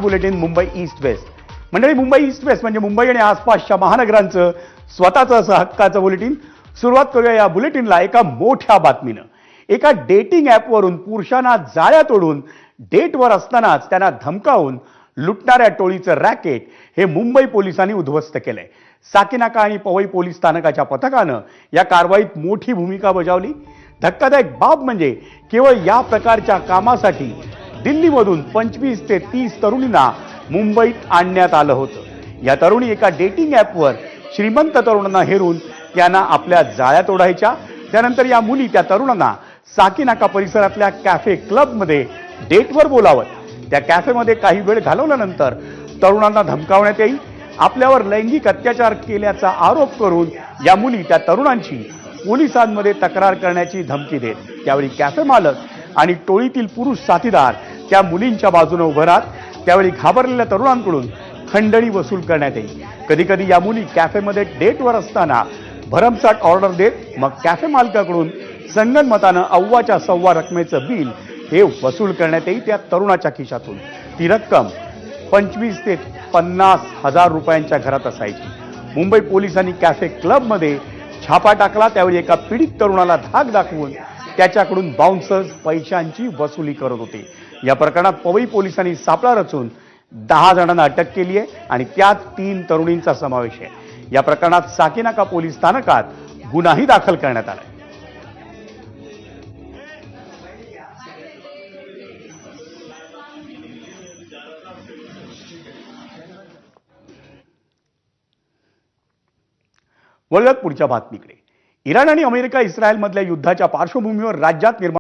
Bulletin Mumbai east west मंडळी. Mumbai east west म्हणजे मुंबई आणि आसपासच्या महानगरांचं स्वतःचं असं हक्काचं बुलेटिन. सुरुवात करूया या बुलेटिनला एका मोठ्या बातमीनं. एका डेटिंग ॲपवरून पुरुषांना जाळ्या तोडून डेटवर असतानाच त्यांना धमकावून लुटणाऱ्या टोळीचं रॅकेट हे मुंबई पोलिसांनी उद्ध्वस्त केलंय. साकीनाका आणि पवई पोलीस स्थानकाच्या पथकानं या कारवाईत मोठी भूमिका बजावली. धक्कादायक बाब म्हणजे केवळ या प्रकारच्या कामासाठी दिल्लीमधून 25 ते 30 तरुणींना मुंबईत आणण्यात आलं होतं. या तरुणी एका डेटिंग ॲपवर श्रीमंत तरुणांना हेरून त्यांना आपल्या जाळ्या तोडायच्या. त्यानंतर या मुली त्या तरुणांना साकीनाका परिसरातल्या कॅफे क्लबमध्ये डेटवर बोलावत. त्या कॅफेमध्ये काही वेळ घालवल्यानंतर तरुणांना धमकावण्यात येईल. आपल्यावर लैंगिक अत्याचार केल्याचा आरोप करून या मुली त्या तरुणांची पोलिसांमध्ये तक्रार करण्याची धमकी देत. त्यावेळी कॅफे मालक आणि टोळीतील पुरुष साथीदार त्या मुलींच्या बाजूने उभे राहत. त्यावेळी घाबरलेल्या तरुणांकडून खंडणी वसूल करण्यात येईल. कधी कधी या मुली कॅफेमध्ये डेटवर असताना भरमसाठ ऑर्डर देत मग कॅफे मालकाकडून संगनमतानं अव्वाच्या सव्वा रकमेचं बिल हे वसूल करण्यात येईल त्या तरुणाच्या खिशातून. ती रक्कम 25 ते 50 हजार रुपयांच्या घरात असायची. मुंबई पोलिसांनी कॅफे क्लबमध्ये छापा टाकला. त्यावेळी एका पीडित तरुणाला धाक दाखवून त्याच्याकडून बाउन्सर्स पैशांची वसुली करत होते. या प्रकरणात पवई पोलिसांनी सापळा रचून 10 जणांना अटक केली आहे आणि त्यात 3 तरुणींचा समावेश आहे. या प्रकरणात साकीनाका पोलीस स्थानकात गुन्हाही दाखल करण्यात आला. वळूयात पुढच्या बातमीकडे. इराण आणि अमेरिका इस्रायलमधल्या युद्धाच्या पार्श्वभूमीवर राज्यात निर्माण